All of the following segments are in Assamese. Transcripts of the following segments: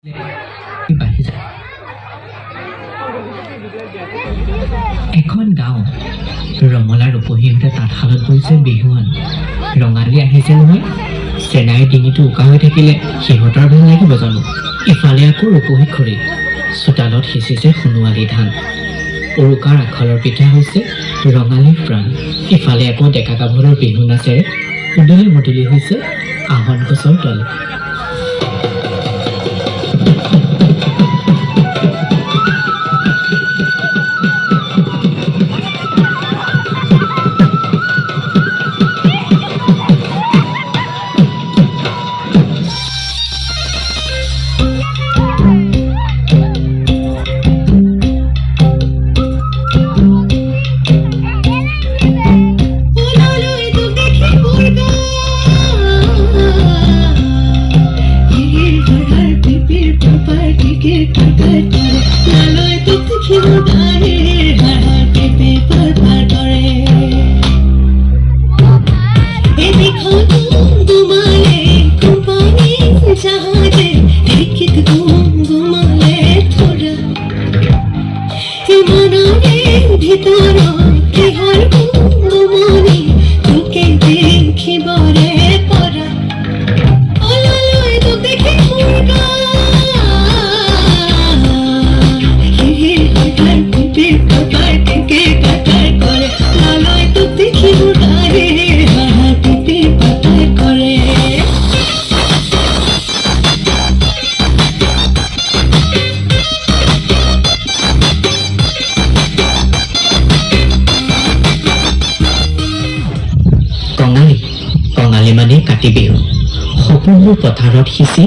বাঢ়ি যায়। এখন গাঁও ৰঙলাৰ উপহিহঁতে তাঁতশালত বহিছে বিহুৱান। ৰঙালী আহিছে নহয়, চেনাইৰ ডিঙিটো উকা হৈ থাকিলে সিহঁতৰ ভাল লাগিব জানো? ইফালে আকৌ ৰূপহী খুৰী চোতালত সিঁচিছে সোণোৱালী ধান। উৰুকাৰ আখলৰ পিঠা হৈছে ৰঙালীৰ প্ৰাণ। ইফালে আকৌ ডেকা গাভৰুৰ বিহু নাচেৰে উদলি মুদলি হৈছে আহত গছৰ তল। কঙালী মানে কাতি বিহু। সপোনবোৰ পথাৰত সিঁচি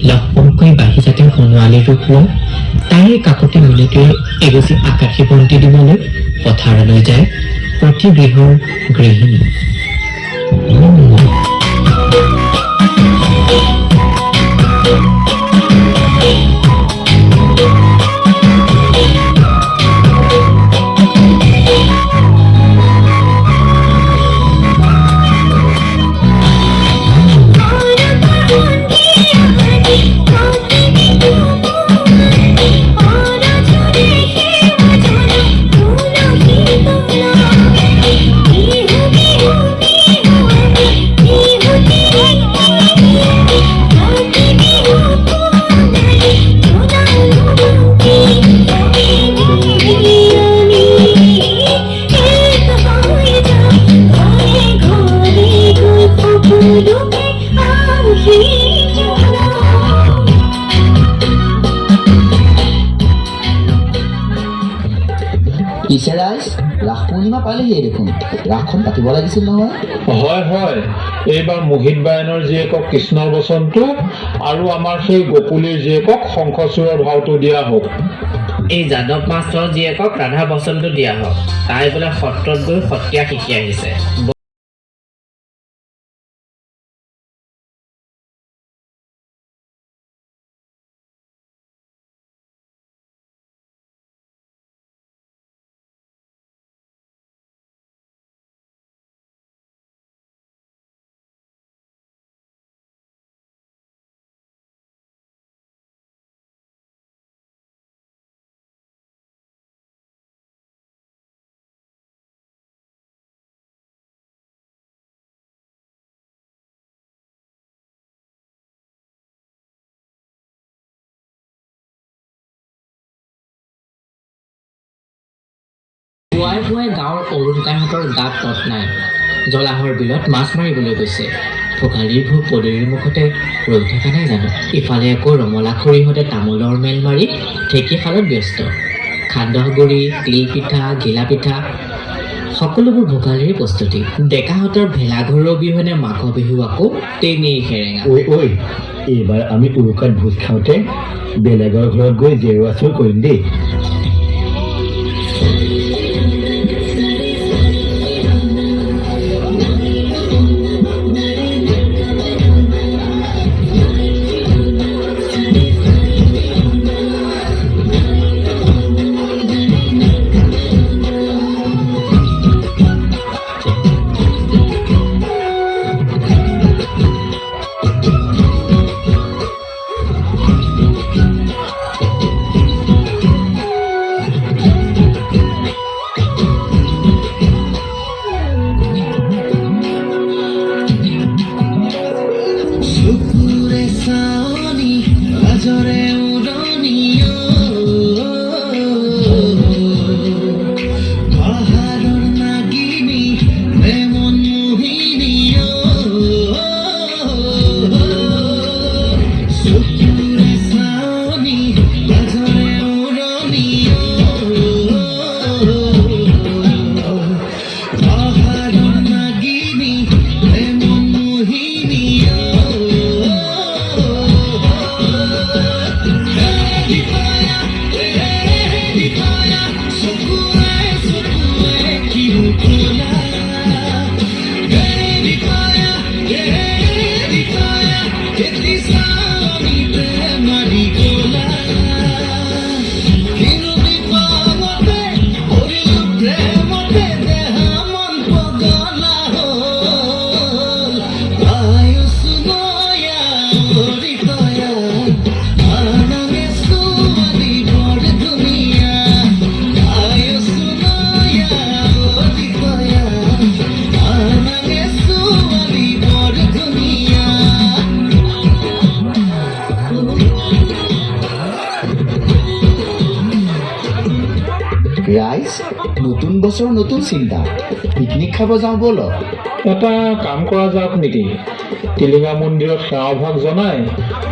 লহপহকৈ বাঢ়ি যাতে সোণোৱালীৰ ৰূপ লয়, তাৰে কাকতি মিনতিৰে এগছি আকাশী বন্তি দিবলৈ পথাৰলৈ যায় প্ৰতি গৃহৰ গৃহিণী। ৰাস পূৰ্ণিমা পালেহিয়ে দেখোন, ৰাসখন পাতিব লাগিছিল নহয়। হয়, এইবাৰ মোহিত বায়নৰ জীয়েকক কৃষ্ণৰ বচনটো আৰু আমাৰ সেই গকুলীৰ জীয়েকক শংখচূড়ৰ ভাওটো দিয়া হওক। এই যাদৱ মাষ্টৰৰ জীয়েকক ৰাধা বচনটো দিয়া হওক। তাই বোলে সত্ৰত গৈ সত্ৰীয়া শিকি আহিছে। পুৱাই পুৱাই গাঁৱৰ অৰুণকাহঁতৰ গাত তত নাই। জলাহৰ বিলত মাছ মাৰিবলৈ গৈছে। ভোগালীৰ ভোগ পদূলিৰ মুখতে ৰৈ থকা নাই জানো? ইফালে আকৌ ৰমলা খুৰীহঁতে তামোলৰ মেল মাৰি ঢেঁকীশালত ব্যস্ত। সান্দহগুৰি, তিল পিঠা, ঘিলা পিঠা সকলোবোৰ ভোগালীৰ প্ৰস্তুতি। ডেকাহঁতৰ ভেলাঘৰৰ অবিহনে মাঘ বিহু আকৌ টেঙেই সেৰেঙা। ঐ এইবাৰ আমি উৰুকাত ভোজ খাওঁতে বেলেগৰ ঘৰত গৈ জেৰুৱা চুৰ কৰিম দেই। লাজৰে উৰণীয় পাহাৰৰ নাগিনী প্ৰেমন মোহিনীয় চকুৰে চাৱনী লাজৰে উৰণীয় পাহাৰৰ নাগিনী প্ৰেমন মোহিনীয় ৰাইজ নতুন বছৰ নতুন চিন্তা পিকনিক খাব যাওঁ ব'লক এটা কাম কৰা যাওক নেকি টিলিঙা মন্দিৰত সেৱাভাগ জনাই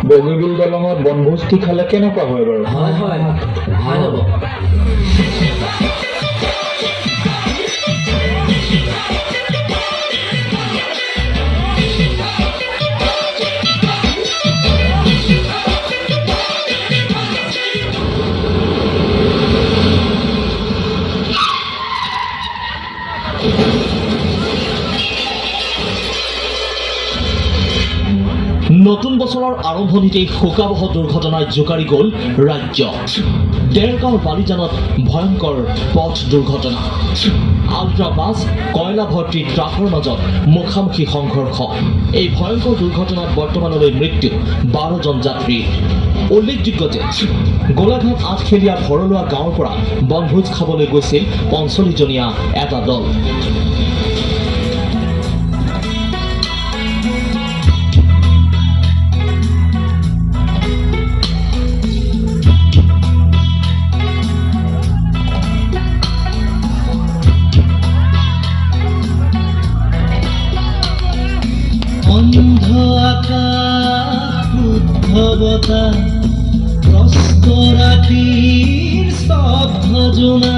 বগীবিল দলঙত বনভোজটি খালে কেনেকুৱা হয় বাৰু হয় হয় ভাল হ'ব নতুন বছৰৰ আৰম্ভণিতেই শোকাবহ দুৰ্ঘটনাত জোকাৰি গ'ল ৰাজ্য দেৰগাঁৱৰ বালিজানত ভয়ংকৰ পথ দুৰ্ঘটনা আল্ট্ৰা বাছ কয়লা ভৰ্তি ট্ৰাকৰ মাজত মুখামুখি সংঘৰ্ষ এই ভয়ংকৰ দুৰ্ঘটনাত বৰ্তমানলৈ মৃত্যু 12জন যাত্ৰীৰ উল্লেখযোগ্য যে গোলাঘাট আঠখেলীয়া ভৰলুৱা গাঁৱৰ পৰা বনভোজ খাবলৈ গৈছিল 45জনীয়া এটা দল অন্ধ আকাশ শুদ্ধ বতাহ প্ৰস্ত ৰাতিৰ স্তব্ধ জোনা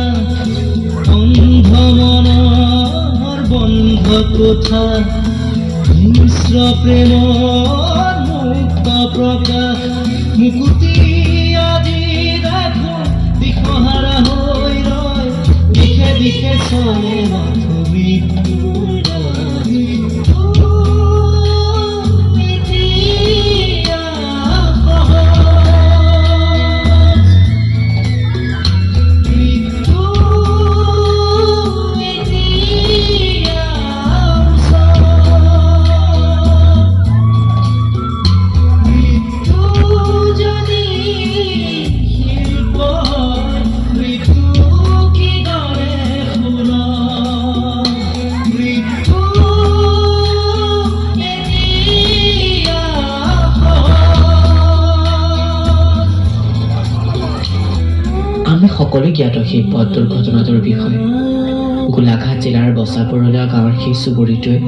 অন্ধ মনৰ বন্ধ কোঠা মিশ্ৰ প্ৰেমৰ মুক্ত প্ৰকাশ মুকুতি আজি দেখো দিশহাৰা হৈ ৰয় দিশে দিশে চলে মৃত্যুৰ আমি সকলোৱে জ্ঞাত সেই পথ দুৰ্ঘটনাটোৰ বিষয়ে গোলাঘাট জিলাৰ বছাপৰলীয়া গাঁৱৰ সেই চুবুৰীটোৱে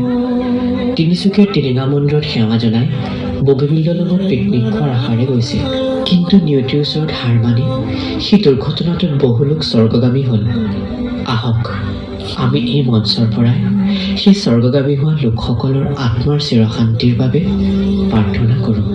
তিনিচুকীয়াৰ টিলিঙা মন্দিৰত সেৱা জনাই বগীবিল দলঙত পিকনিক খোৱাৰ আশাৰে গৈছিল কিন্তু নিয়তিৰ ওচৰত হাৰ মানি সেই দুৰ্ঘটনাটোত বহু লোক স্বৰ্গগামী হ'ল আহক আমি এই মঞ্চৰ পৰাই সেই স্বৰ্গগামী হোৱা লোকসকলৰ আত্মাৰ চিৰশান্তিৰ বাবে প্ৰাৰ্থনা কৰোঁ